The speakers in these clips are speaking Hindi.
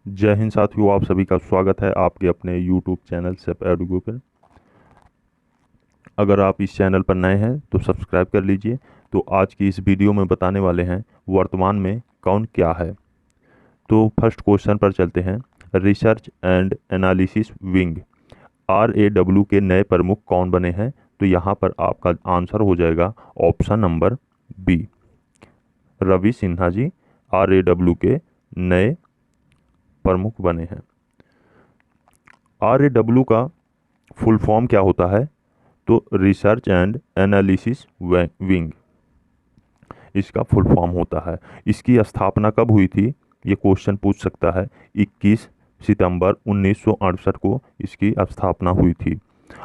जय हिंद साथियों, आप सभी का स्वागत है आपके अपने YouTube चैनल सेप एडुगो पर। अगर आप इस चैनल पर नए हैं तो सब्सक्राइब कर लीजिए। तो आज की इस वीडियो में बताने वाले हैं वर्तमान में कौन क्या है। तो फर्स्ट क्वेश्चन पर चलते हैं। Research and analysis wing RAW के नए प्रमुख कौन बने हैं? तो यहाँ पर आपका आंसर हो जाएगा option number B, Ravi Sinha ji RAW के नए प्रमुख बने हैं। RAW का फुल फॉर्म क्या होता है? तो रिसर्च एंड एनालिसिस विंग इसका फुल फॉर्म होता है। इसकी स्थापना कब हुई थी, ये क्वेश्चन पूछ सकता है। 21 सितंबर 1968 को इसकी स्थापना हुई थी।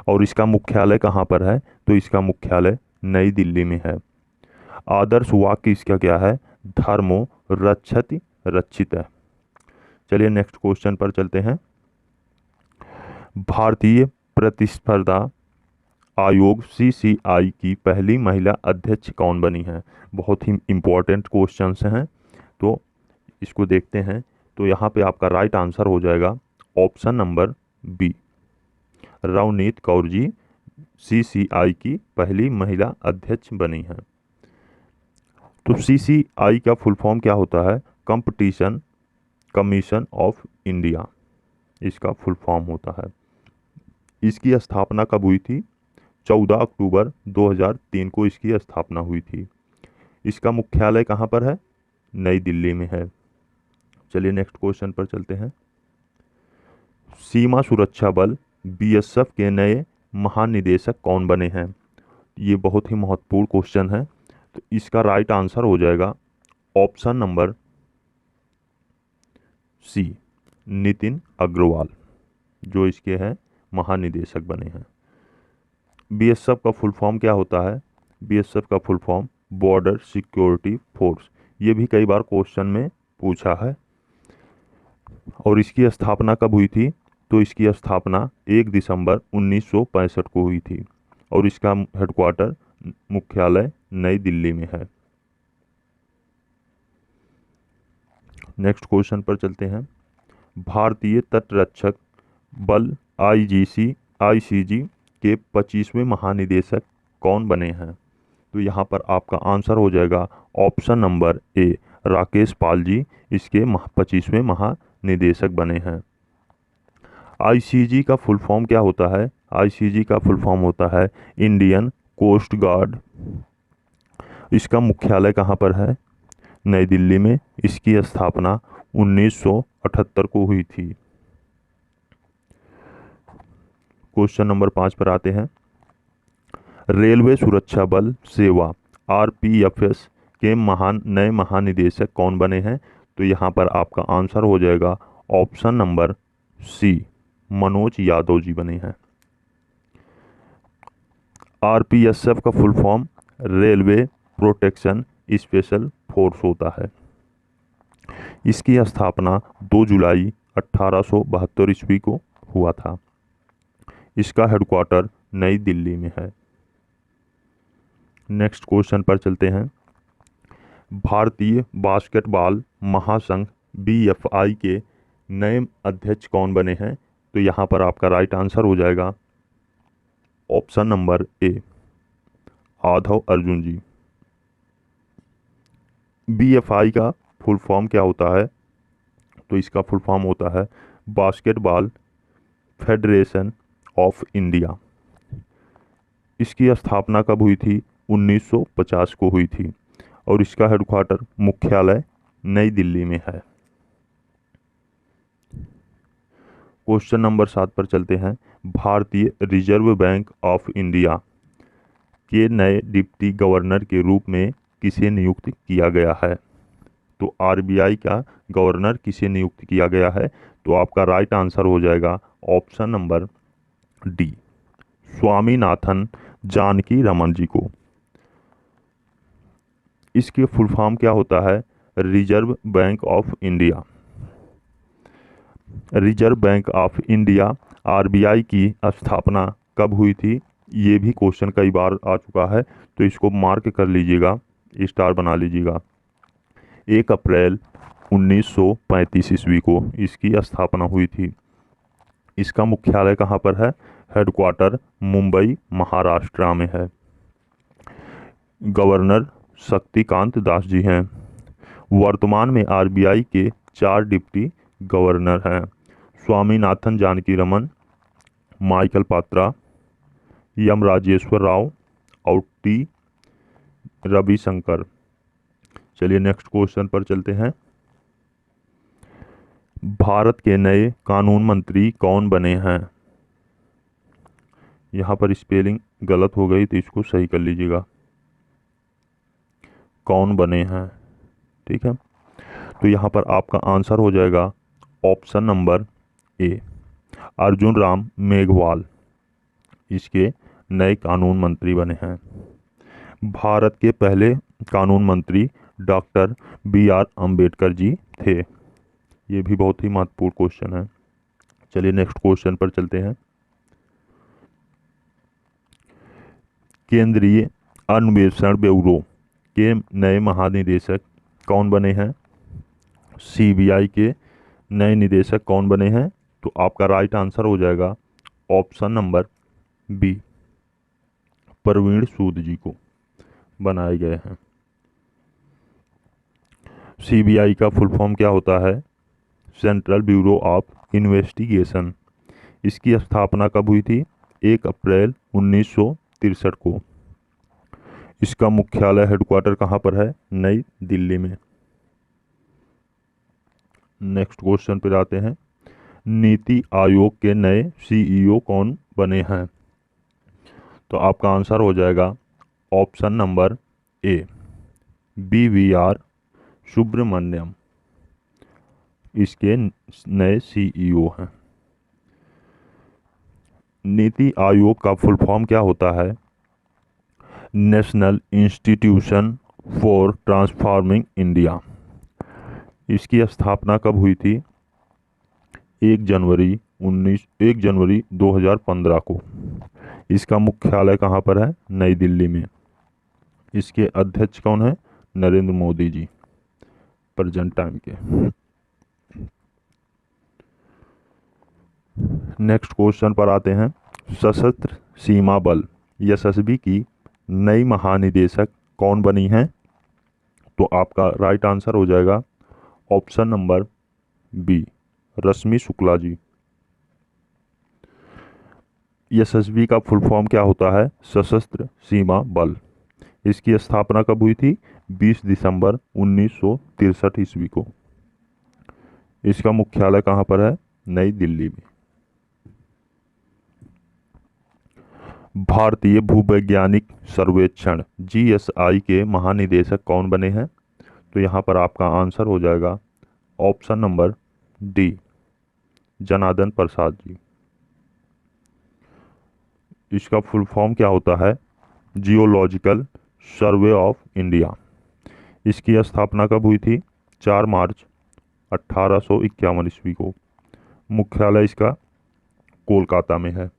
और इसका मुख्यालय कहाँ पर है? तो इसका मुख्यालय नई दिल्ली में है। आदर्श वाक्य इसका क्या है? धर्मो रक्षति रक्षित है। चलिए नेक्स्ट क्वेश्चन पर चलते हैं। भारतीय प्रतिस्पर्धा आयोग CCI की पहली महिला अध्यक्ष कौन बनी है? बहुत ही इम्पोर्टेंट क्वेश्चंस हैं, तो इसको देखते हैं। तो यहाँ पे आपका राइट आंसर हो जाएगा option number B, Ravneet Kaur ji CCI की पहली महिला अध्यक्ष बनी है। तो CCI का फुल फॉर्म क्या होता है? कंपटीशन कमीशन ऑफ इंडिया, इसका फुल फॉर्म होता है। इसकी स्थापना कब हुई थी? 14 अक्टूबर 2003 को इसकी स्थापना हुई थी। इसका मुख्यालय कहाँ पर है? नई दिल्ली में है। चलिए नेक्स्ट क्वेश्चन पर चलते हैं। सीमा सुरक्षा बल BSF के नए महानिदेशक कौन बने हैं? ये बहुत ही महत्वपूर्ण क्वेश्चन है। तो इसका राइट आंसर हो जाएगा option number C, Nitin Agarwal, जो इसके हैं महानिदेशक बने हैं। BSF का फुल फॉर्म क्या होता है? BSF का full form border security force, ये भी कई बार क्वेश्चन में पूछा है। और इसकी स्थापना कब हुई थी? तो इसकी स्थापना 1 दिसंबर 1965 को हुई थी। और इसका हेडक्वार्टर मुख्यालय नई दिल्ली में है। नेक्स्ट क्वेश्चन पर चलते हैं। भारतीय तटरक्षक बल ICG के 25वें महानिदेशक कौन बने हैं? तो यहाँ पर आपका आंसर हो जाएगा ऑप्शन नंबर ए, राकेश पाल जी इसके 25वें महानिदेशक बने हैं। ICG का फुल फॉर्म क्या होता है? ICG का फुल फॉर्म होता है इंडियन कोस्ट गार्ड। इसका मुख्यालय कहाँ पर है? नई दिल्ली में। इसकी स्थापना 1978 को हुई थी। क्वेश्चन नंबर 5 पर आते हैं। रेलवे सुरक्षा बल सेवा RPFS के नए महानिदेशक कौन बने हैं? तो यहाँ पर आपका आंसर हो जाएगा option number C, Manoj Yadav ji बने हैं। RPSF का full form railway protection special force होता है। इसकी स्थापना 2 जुलाई 1872 ईस्वी को हुआ था। इसका हेडक्वार्टर नई दिल्ली में है। नेक्स्ट क्वेश्चन पर चलते हैं। भारतीय बास्केटबॉल महासंघ BFI के नए अध्यक्ष कौन बने हैं? तो यहाँ पर आपका राइट आंसर हो जाएगा option number A, Adhav Arjun ji. BFI का फुल फॉर्म क्या होता है? तो इसका फुल फॉर्म होता है बास्केटबॉल फेडरेशन ऑफ इंडिया। इसकी स्थापना कब हुई थी? 1950 को हुई थी। और इसका हेडक्वार्टर मुख्यालय नई दिल्ली में है। क्वेश्चन नंबर 7 पर चलते हैं। भारतीय रिजर्व बैंक ऑफ इंडिया के नए डिप्टी गवर्नर के रूप में किसे नियुक्त किया गया है? तो RBI का गवर्नर किसे नियुक्त किया गया है? तो आपका राइट आंसर हो जाएगा option number D, Swaminathan Janaki Raman ji को। इसके फुल फॉर्म क्या होता है? Reserve bank of India. Reserve bank of India RBI की स्थापना कब हुई थी? ये भी क्वेश्चन कई बार आ चुका है, तो इसको मार्क कर लीजिएगा, स्टार बना लीजिएगा। 1 अप्रैल 1935 ईस्वी को इसकी स्थापना हुई थी। इसका मुख्यालय कहाँ पर है? हेडक्वार्टर मुंबई महाराष्ट्र में है। गवर्नर शक्तिकांत दास जी हैं। वर्तमान में आरबीआई के 4 डिप्टी गवर्नर हैं। स्वामीनाथन जानकी रमन, माइकल पात्रा, एम राजेश्वर राव और टी रविशंकर। चलिए नेक्स्ट क्वेश्चन पर चलते हैं। भारत के नए कानून मंत्री कौन बने हैं? यहाँ पर स्पेलिंग गलत हो गई तो इसको सही कर लीजिएगा। कौन बने हैं, ठीक है। तो यहाँ पर आपका आंसर हो जाएगा ऑप्शन नंबर ए, अर्जुन राम मेघवाल इसके नए कानून मंत्री बने हैं। भारत के पहले कानून मंत्री डॉक्टर BR अम्बेडकर जी थे। ये भी बहुत ही महत्वपूर्ण क्वेश्चन है। चलिए नेक्स्ट क्वेश्चन पर चलते हैं। केंद्रीय अन्वेषण ब्यूरो के नए महानिदेशक कौन बने हैं? CBI के नए निदेशक कौन बने हैं? तो आपका राइट आंसर हो जाएगा ऑप्शन नंबर बी, प्रवीण सूद जी को बनाए गए हैं। CBI का फुल फॉर्म क्या होता है? Central bureau of investigation. इसकी स्थापना कब हुई थी? 1 अप्रैल 1963 को। इसका मुख्यालय हेडक्वार्टर कहाँ पर है? नई दिल्ली में। नेक्स्ट क्वेश्चन पर आते हैं। नीति आयोग के नए CEO कौन बने हैं? तो आपका आंसर हो जाएगा option number A, BVR Subrahmanyam इसके नए CEO हैं। नीति आयोग का फुल फॉर्म क्या होता है? National institution for transforming India. इसकी स्थापना कब हुई थी? 1 जनवरी 2015 को। इसका मुख्यालय कहाँ पर है? नई दिल्ली में। इसके अध्यक्ष कौन है? नरेंद्र मोदी जी प्रेजेंट टाइम के। नेक्स्ट क्वेश्चन पर आते हैं। सशस्त्र सीमा बल SSB की नई महानिदेशक कौन बनी हैं? तो आपका राइट आंसर हो जाएगा ऑप्शन नंबर बी, रश्मि शुक्ला जी। SSB का फुल फॉर्म क्या होता है? सशस्त्र सीमा बल। इसकी स्थापना कब हुई थी? 20 दिसंबर 1963 ईस्वी को। इसका मुख्यालय कहाँ पर है? नई दिल्ली में। भारतीय भूवैज्ञानिक सर्वेक्षण GSI के महानिदेशक कौन बने हैं? तो यहाँ पर आपका आंसर हो जाएगा option number D, Janardan Prasad ji. इसका फुल फॉर्म क्या होता है? Geological survey of India. इसकी स्थापना कब हुई थी? 4 मार्च 1851 ईस्वी को। मुख्यालय इसका कोलकाता में है।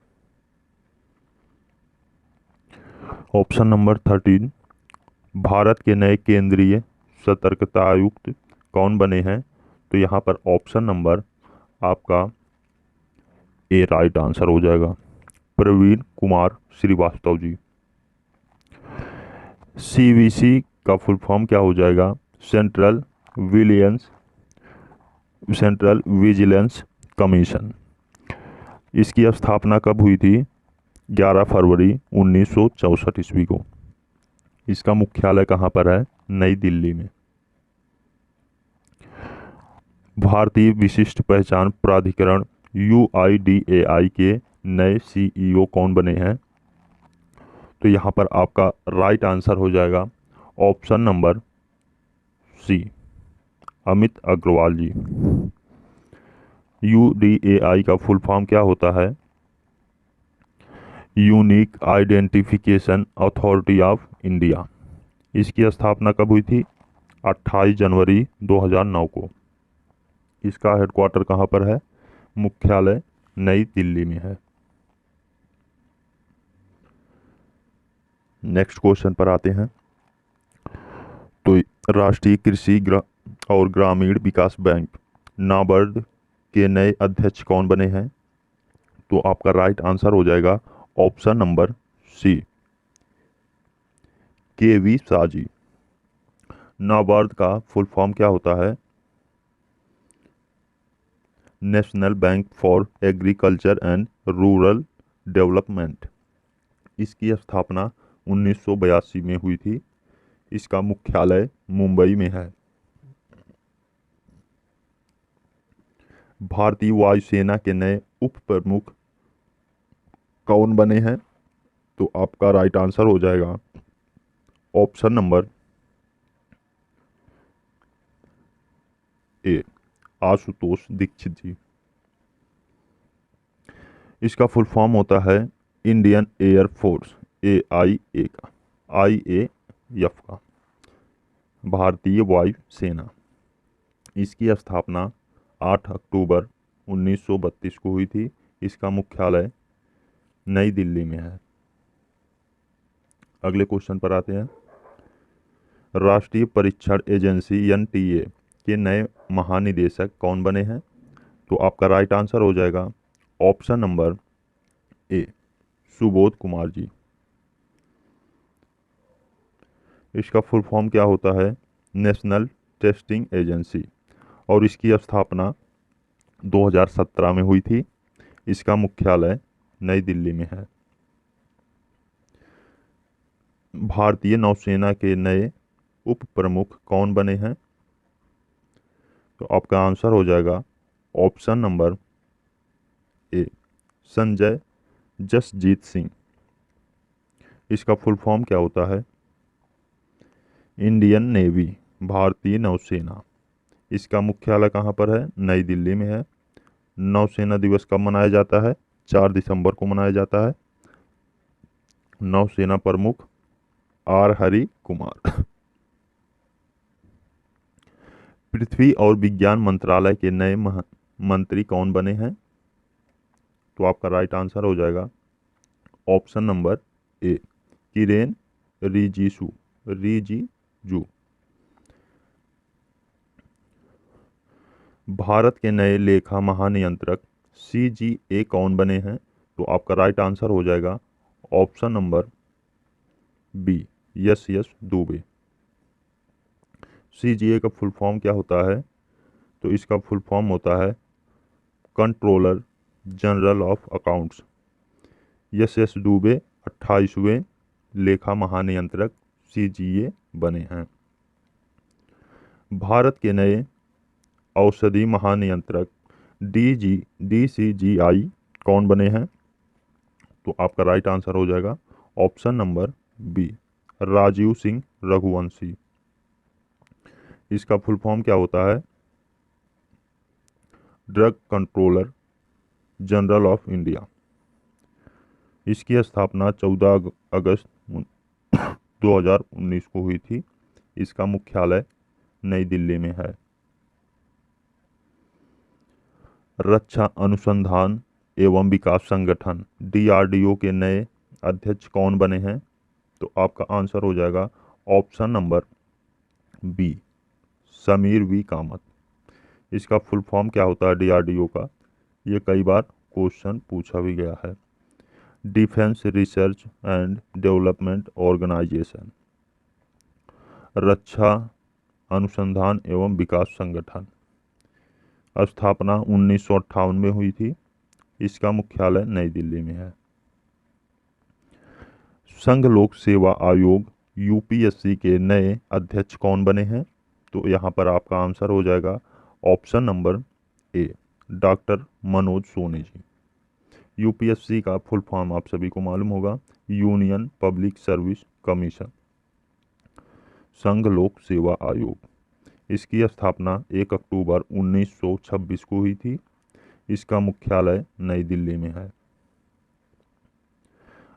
ऑप्शन नंबर 13, भारत के नए केंद्रीय सतर्कता आयुक्त कौन बने हैं? तो यहाँ पर ऑप्शन नंबर आपका ए राइट आंसर हो जाएगा, प्रवीण कुमार श्रीवास्तव जी। CVC का फुल फॉर्म क्या हो जाएगा? Central vigilance commission. इसकी स्थापना कब हुई थी? 11 फरवरी 1964 ईस्वी को। इसका मुख्यालय कहाँ पर है? नई दिल्ली में। भारतीय विशिष्ट पहचान प्राधिकरण UIDAI के नए CEO कौन बने हैं? तो यहाँ पर आपका राइट आंसर हो जाएगा option number C, Amit Agarwal ji. UDAI का फुल फॉर्म क्या होता है? Unique identification authority of India. इसकी स्थापना कब हुई थी? 28 जनवरी 2009 को। इसका हेडक्वार्टर कहाँ पर है? मुख्यालय नई दिल्ली में है। नेक्स्ट क्वेश्चन पर आते हैं। तो राष्ट्रीय कृषि और ग्रामीण विकास बैंक नाबार्ड के नए अध्यक्ष कौन बने हैं? तो आपका राइट आंसर हो जाएगा ऑप्शन नंबर सी, के.वी. साजी। नाबार्ड का फुल फॉर्म क्या होता है? National bank for agriculture and rural development. इसकी स्थापना 1982 में हुई थी। इसका मुख्यालय मुंबई में है। भारतीय वायुसेना के नए उप प्रमुख कौन बने हैं? तो आपका राइट आंसर हो जाएगा option number A, Ashutosh Dixit ji. इसका फुल फॉर्म होता है इंडियन एयर फोर्स, AIA का, IAF का, भारतीय वायु सेना। इसकी स्थापना 8 अक्टूबर 1932 को हुई थी। इसका मुख्यालय नई दिल्ली में है। अगले क्वेश्चन पर आते हैं। राष्ट्रीय परीक्षण एजेंसी NTA के नए महानिदेशक कौन बने हैं? तो आपका राइट आंसर हो जाएगा option number A, Subodh Kumar ji. इसका फुल फॉर्म क्या होता है? नेशनल टेस्टिंग एजेंसी, और इसकी स्थापना 2017 में हुई थी। इसका मुख्यालय नई दिल्ली में है। भारतीय नौसेना के नए उप प्रमुख कौन बने हैं? तो आपका आंसर हो जाएगा option number A, Sanjay Jasjit Singh. इसका फुल फॉर्म क्या होता है? इंडियन नेवी, भारतीय नौसेना। इसका मुख्यालय कहाँ पर है? नई दिल्ली में है। नौसेना दिवस कब मनाया जाता है? 4 दिसंबर को मनाया जाता है। नौसेना प्रमुख आर हरि कुमार। पृथ्वी और विज्ञान मंत्रालय के नए मंत्री कौन बने हैं? तो आपका राइट आंसर हो जाएगा ऑप्शन नंबर ए, किरेन रिजिजू। भारत के नए लेखा महानियंत्रक CGA कौन बने हैं? तो आपका राइट आंसर हो जाएगा option number B, S Dubey. CGA का फुल फॉर्म क्या होता है? तो इसका फुल फॉर्म होता है controller general of accounts. S Dubey 28वें लेखा महानियंत्रक CGA बने हैं। भारत के नए औषधि महानियंत्रक DCGI कौन बने हैं? तो आपका राइट आंसर हो जाएगा option number B, Rajiv Singh Raghuvanshi. इसका फुल फॉर्म क्या होता है? Drug controller general of India. इसकी स्थापना 14 अगस्त 2019 को हुई थी। इसका मुख्यालय नई दिल्ली में है। रक्षा अनुसंधान एवं विकास संगठन DRDO के नए अध्यक्ष कौन बने हैं? तो आपका आंसर हो जाएगा option number B, Sameer V Kamat. इसका फुल फॉर्म क्या होता है DRDO का? ये कई बार क्वेश्चन पूछा भी गया है। Defence research and development organisation, रक्षा अनुसंधान एवं विकास संगठन। स्थापना 1958 में हुई थी। इसका मुख्यालय नई दिल्ली में है। संघ लोक सेवा आयोग UPSC के नए अध्यक्ष कौन बने हैं? तो यहाँ पर आपका आंसर हो जाएगा option number A, doctor Manoj Soni ji. UPSC का फुल फॉर्म आप सभी को मालूम होगा, यूनियन पब्लिक सर्विस कमीशन, संघ लोक सेवा आयोग। इसकी स्थापना 1 अक्टूबर 1926 को हुई थी। इसका मुख्यालय नई दिल्ली में है।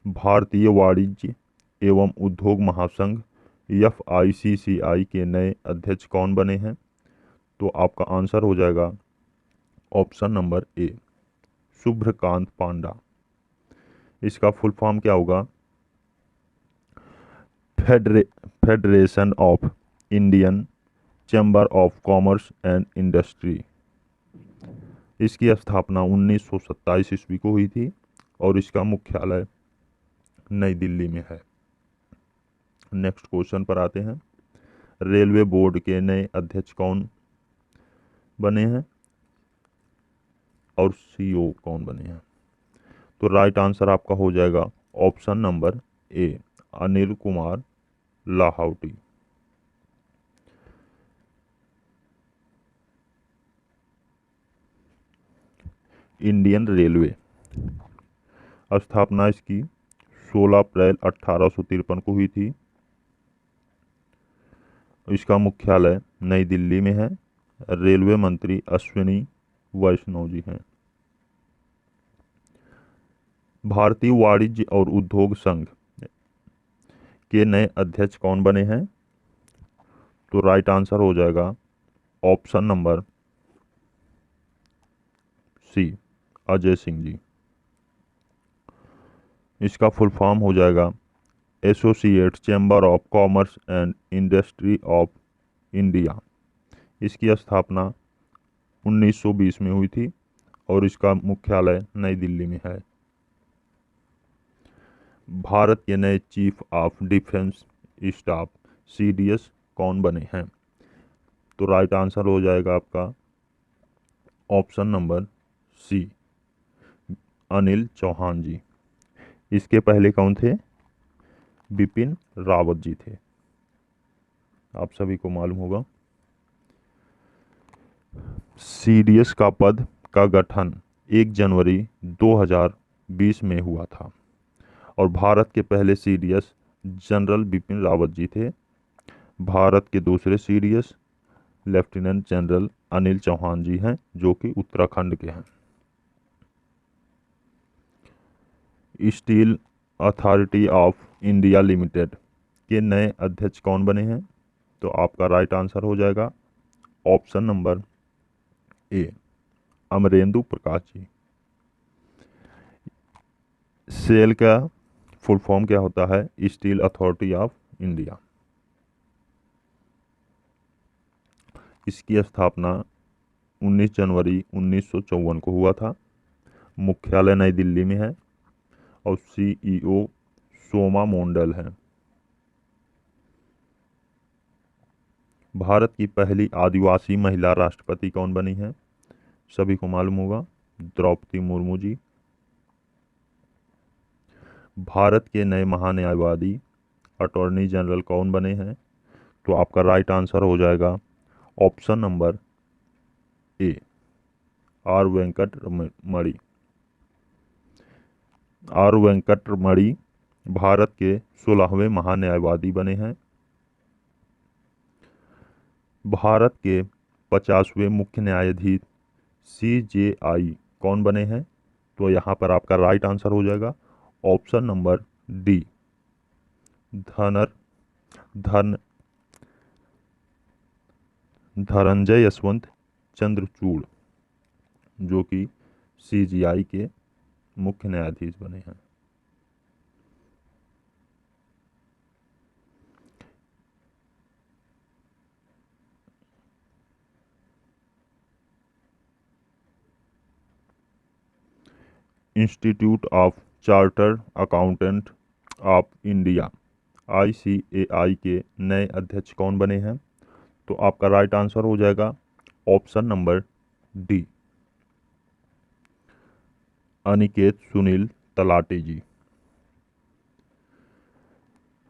भारतीय वाणिज्य एवं उद्योग महासंघ FICCI के नए अध्यक्ष कौन बने हैं? तो आपका आंसर हो जाएगा ऑप्शन नंबर ए, शुभ्रकांत पांडा। इसका फुल फॉर्म क्या होगा? Federation of Indian chamber of commerce and industry. इसकी स्थापना 1927 ईस्वी को हुई थी और इसका मुख्यालय नई दिल्ली में है। नेक्स्ट क्वेश्चन पर आते हैं। रेलवे बोर्ड के नए अध्यक्ष कौन बने हैं और सीईओ कौन बने हैं? तो राइट आंसर आपका हो जाएगा ऑप्शन नंबर ए, अनिल कुमार लाहौटी। इंडियन रेलवे स्थापना इसकी 16 अप्रैल 1853 को हुई थी। इसका मुख्यालय नई दिल्ली में है। रेलवे मंत्री अश्विनी वैष्णव जी हैं। भारतीय वाणिज्य और उद्योग संघ के नए अध्यक्ष कौन बने हैं? तो राइट आंसर हो जाएगा option number C, Ajay Singh ji. इसका फुल फॉर्म हो जाएगा associate chamber of commerce and industry of India. इसकी स्थापना 1920 में हुई थी और इसका मुख्यालय नई दिल्ली में है। भारत के नए chief of defence staff CDS कौन बने हैं? तो राइट आंसर हो जाएगा आपका option number C, Anil Chauhan ji. इसके पहले कौन थे? बिपिन रावत जी थे, आप सभी को मालूम होगा। सीडीएस का पद का गठन 1 जनवरी 2020 में हुआ था और भारत के पहले सीडीएस जनरल बिपिन रावत जी थे। भारत के दूसरे CDS lieutenant general Anil Chauhan ji हैं, जो कि उत्तराखंड के हैं। Steel authority of India limited के नए अध्यक्ष कौन बने हैं? तो आपका राइट आंसर हो जाएगा option number A, Amarendu Prakash ji. SAIL का फुल फॉर्म क्या होता है? Steel authority of India. इसकी स्थापना 19 जनवरी 1954 को हुआ था। मुख्यालय नई दिल्ली में है और सीईओ सोमा मोंडल हैं। भारत की पहली आदिवासी महिला राष्ट्रपति कौन बनी है? सभी को मालूम होगा, द्रौपदी मुर्मू जी। भारत के नए महान्यायवादी अटॉर्नी जनरल कौन बने हैं? तो आपका राइट आंसर हो जाएगा option number A, R Venkataramani. R Venkataramani Bharat के 16वें महान्यायवादी बने हैं। भारत के 50वें मुख्य न्यायाधीश CJI कौन बने हैं? तो यहाँ पर आपका राइट आंसर हो जाएगा option number D, Dhananjay Yashwant Chandrachud, जो कि CJI के मुख्य न्यायाधीश बने हैं। Institute of chartered accountant of India ICAI के नए अध्यक्ष कौन बने हैं? तो आपका राइट आंसर हो जाएगा option number D, Aniket Sunil Talate ji.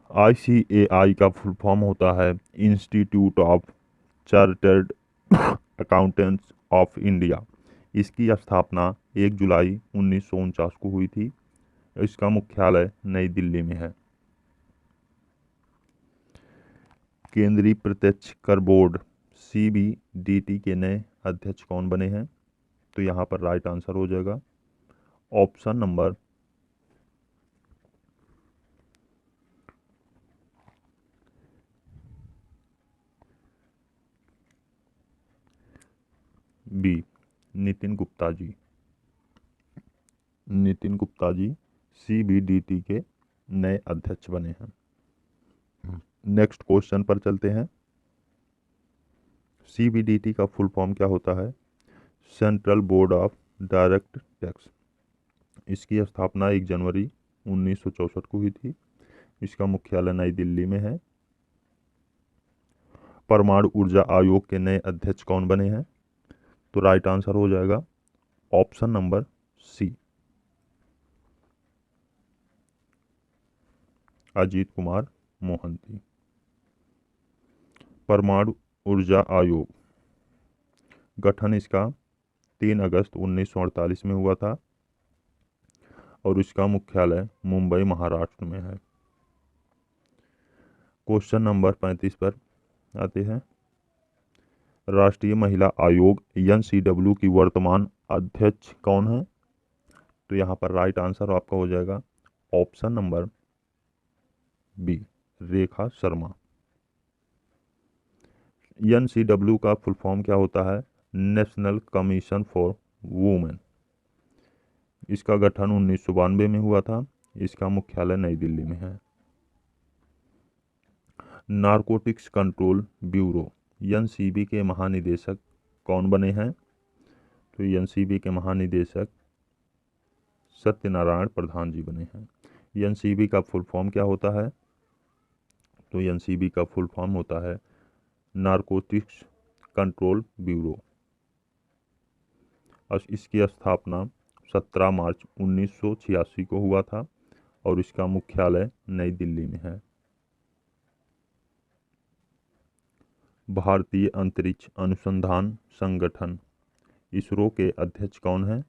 ICAI का फुल फॉर्म होता है institute of chartered accountants of India. इसकी स्थापना 1 जुलाई 1949 को हुई थी। इसका मुख्यालय नई दिल्ली में है। केंद्रीय प्रत्यक्ष कर बोर्ड CBDT के नए अध्यक्ष कौन बने हैं? तो यहाँ पर राइट आंसर हो जाएगा option number B, Nitin Gupta ji. Nitin Gupta ji CBDT के नए अध्यक्ष बने हैं। नेक्स्ट क्वेश्चन पर चलते हैं। CBDT का फुल फॉर्म क्या होता है? Central board of direct tax. इसकी स्थापना 1 जनवरी 1964 को हुई थी। इसका मुख्यालय नई दिल्ली में है। परमाणु ऊर्जा आयोग के नए अध्यक्ष कौन बने हैं? तो राइट आंसर हो जाएगा option number C, Ajit Kumar Mohanty. परमाणु ऊर्जा आयोग गठन इसका 3 अगस्त 1948 में हुआ था और इसका मुख्यालय मुंबई महाराष्ट्र में है। क्वेश्चन नंबर 35 पर आते हैं। राष्ट्रीय महिला आयोग NCW की वर्तमान अध्यक्ष कौन है? तो यहाँ पर राइट आंसर आपका हो जाएगा option number B, Rekha Sharma. NCW का फुल फॉर्म क्या होता है? National commission for women. इसका गठन 1992 में हुआ था। इसका मुख्यालय नई दिल्ली में है। नारकोटिक्स कंट्रोल ब्यूरो NCB के महानिदेशक कौन बने हैं? तो NCB के महानिदेशक सत्यनारायण प्रधान जी बने हैं। NCB का फुल फॉर्म क्या होता है? तो NCB का फुल फॉर्म होता है नारकोटिक्स कंट्रोल ब्यूरो। इसकी स्थापना 17 मार्च 1986 को हुआ था और इसका मुख्यालय नई दिल्ली में है। भारतीय अंतरिक्ष अनुसंधान संगठन इसरो के अध्यक्ष कौन है?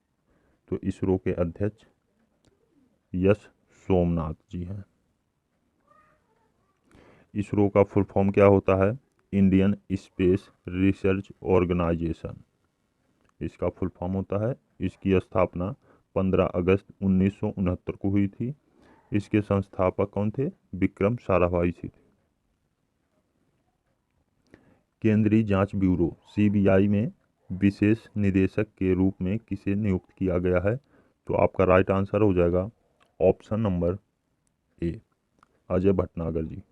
तो इसरो के अध्यक्ष एस सोमनाथ जी हैं। इसरो का फुल फॉर्म क्या होता है? Indian space research organisation. इसका फुल फॉर्म होता है। इसकी स्थापना 15 अगस्त 1969 को हुई थी। इसके संस्थापक कौन थे? विक्रम साराभाई जी थे। केंद्रीय जांच ब्यूरो CBI में विशेष निदेशक के रूप में किसे नियुक्त किया गया है? तो आपका राइट आंसर हो जाएगा option number A, Ajay Bhatnagar ji.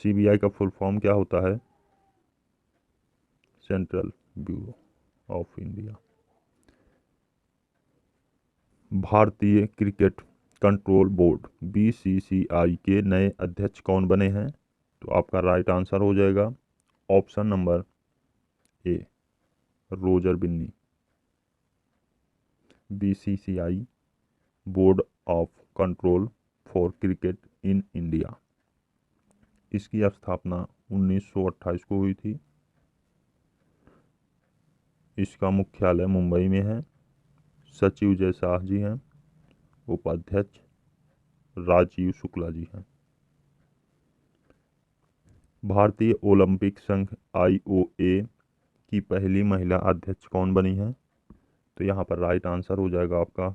CBI का फुल फॉर्म क्या होता है? Central bureau of India. भारतीय क्रिकेट कंट्रोल बोर्ड BCCI के नए अध्यक्ष कौन बने हैं? तो आपका राइट आंसर हो जाएगा option number A, Roger Binny. BCCI board of control for cricket in India. इसकी स्थापना 1928 को हुई थी। इसका मुख्यालय मुंबई में है। सचिव जय शाह जी हैं। उपाध्यक्ष राजीव शुक्ला जी हैं। भारतीय ओलंपिक संघ IOA की पहली महिला अध्यक्ष कौन बनी है? तो यहाँ पर राइट आंसर हो जाएगा आपका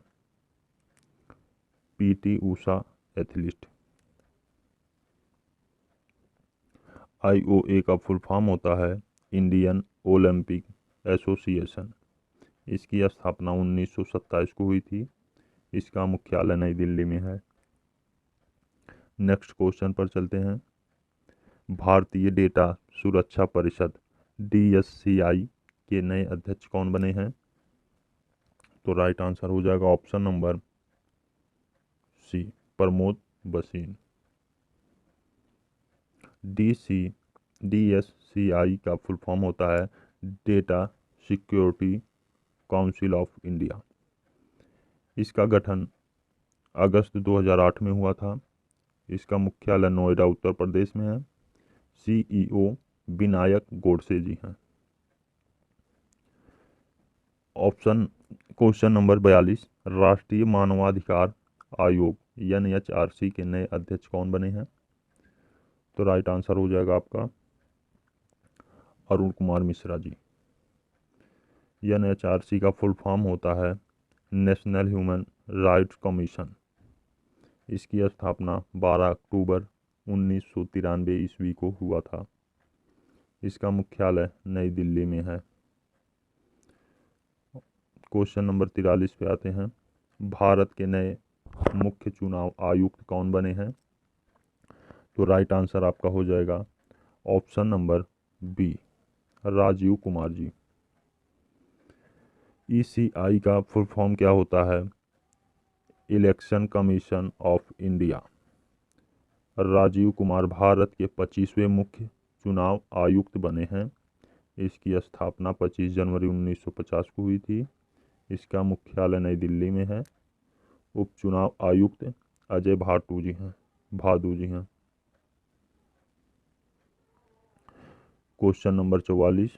PT उषा एथलीट। IOA का फुल फॉर्म होता है इंडियन ओलंपिक एसोसिएशन। इसकी स्थापना 1927 को हुई थी। इसका मुख्यालय नई दिल्ली में है। नेक्स्ट क्वेश्चन पर चलते हैं। भारतीय डेटा सुरक्षा परिषद DSCI के नए अध्यक्ष कौन बने हैं? तो राइट आंसर हो जाएगा ऑप्शन नंबर सी, प्रमोद बसीन। DSCI का फुल फॉर्म होता है data security council of India. इसका गठन अगस्त 2008 में हुआ था। इसका मुख्यालय नोएडा उत्तर प्रदेश में है। CEO विनायक गोडसे जी हैं। Question number 42। राष्ट्रीय मानवाधिकार आयोग NHRC के नए अध्यक्ष कौन बने हैं? तो राइट आंसर हो जाएगा आपका अरुण कुमार मिश्रा जी। NHRC का फुल फॉर्म होता है नेशनल ह्यूमन राइट्स कमीशन। इसकी स्थापना 12 अक्टूबर 1993 ईस्वी को हुआ था। इसका मुख्यालय नई दिल्ली में है। क्वेश्चन नंबर 43 पे आते हैं। भारत के नए मुख्य चुनाव आयुक्त कौन बने हैं? तो राइट आंसर आपका हो जाएगा option number B, Rajeev Kumar ji. ECI का फुल फॉर्म क्या होता है? Election commission of India. Rajeev Kumar Bharat के 25वें मुख्य चुनाव आयुक्त बने हैं। इसकी स्थापना 25 जनवरी 1950 को हुई थी। इसका मुख्यालय नई दिल्ली में है। उपचुनाव आयुक्त अजय भाटू जी हैं, भादू जी हैं। क्वेश्चन नंबर 44,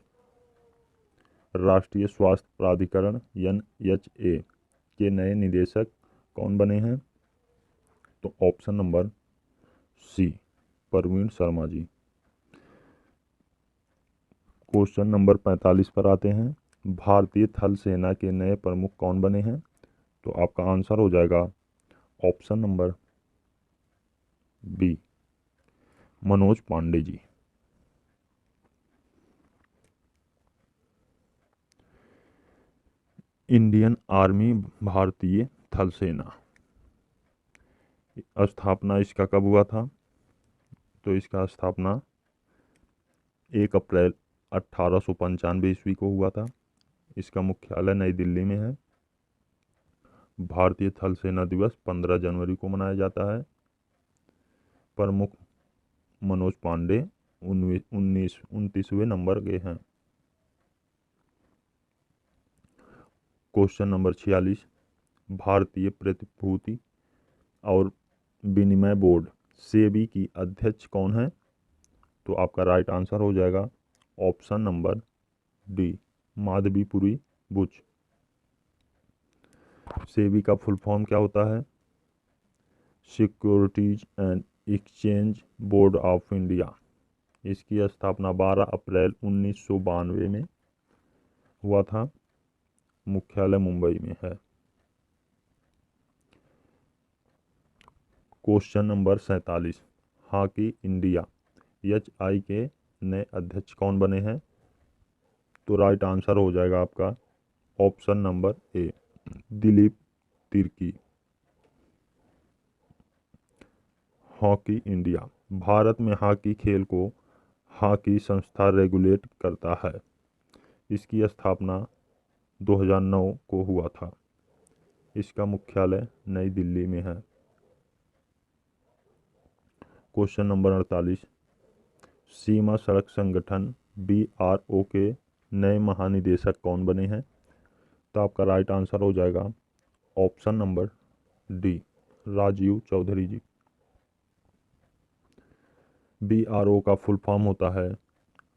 राष्ट्रीय स्वास्थ्य प्राधिकरण NHA के नए निदेशक कौन बने हैं? तो option number C, Parveen Sharma ji. Question number 45 पर आते हैं। भारतीय थल सेना के नए प्रमुख कौन बने हैं? तो आपका आंसर हो जाएगा option number B, Manoj Pande ji. Indian army, भारतीय थल सेना, स्थापना इसका कब हुआ था? तो इसका स्थापना 1 अप्रैल 1895 ईस्वी को हुआ था। इसका मुख्यालय नई दिल्ली में है। भारतीय थल सेना दिवस 15 जनवरी को मनाया जाता है। प्रमुख मनोज पांडे 29वें नंबर के हैं। क्वेश्चन नंबर 46, भारतीय प्रतिभूति और विनिमय बोर्ड सेबी की अध्यक्ष कौन है? तो आपका राइट आंसर हो जाएगा option number D, Madhabi Puri Buch. SEBI का फुल फॉर्म क्या होता है? Securities and exchange board of India. इसकी स्थापना 12 अप्रैल 1992 में हुआ था। मुख्यालय मुंबई में है। Question number 47, hockey India HI के नए अध्यक्ष कौन बने हैं? तो राइट आंसर हो जाएगा आपका ऑप्शन नंबर ए, दिलीप तिर्की। हॉकी इंडिया, भारत में हॉकी खेल को हॉकी संस्था रेगुलेट करता है। इसकी स्थापना 2009 को हुआ था। इसका मुख्यालय नई दिल्ली में है। क्वेश्चन नंबर 48, सीमा सड़क संगठन BRO के नए महानिदेशक कौन बने हैं? तो आपका राइट आंसर हो जाएगा option number D, Rajiv Chaudhary ji. BRO का फुल फॉर्म होता है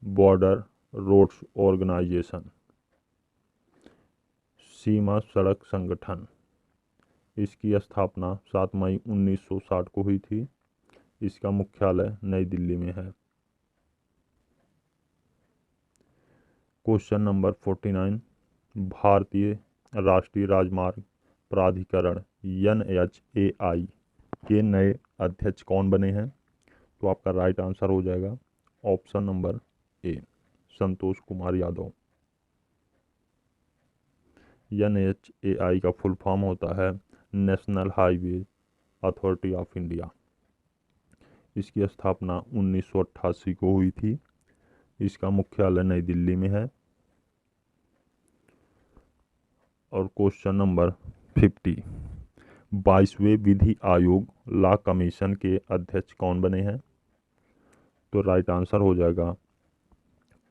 बॉर्डर रोड्स ऑर्गेनाइजेशन। सीमा सड़क संगठन, इसकी स्थापना 7 मई 1960 को हुई थी। इसका मुख्यालय नई दिल्ली में है। क्वेश्चन नंबर 49, भारतीय राष्ट्रीय राजमार्ग प्राधिकरण NHAI के नए अध्यक्ष कौन बने हैं? तो आपका राइट आंसर हो जाएगा ऑप्शन नंबर ए, संतोष कुमार यादव। NHAI का फुल फॉर्म होता है national highway authority of India. इसकी स्थापना 1988 को हुई थी। इसका मुख्यालय नई दिल्ली में है। और क्वेश्चन नंबर 50, 22वें विधि आयोग लॉ कमीशन के अध्यक्ष कौन बने हैं? तो राइट आंसर हो जाएगा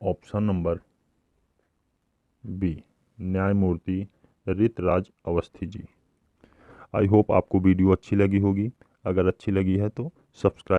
ऑप्शन नंबर बी, न्यायमूर्ति रितराज अवस्थी जी। आई होप आपको वीडियो अच्छी लगी होगी। अगर अच्छी लगी है तो सब्सक्राइब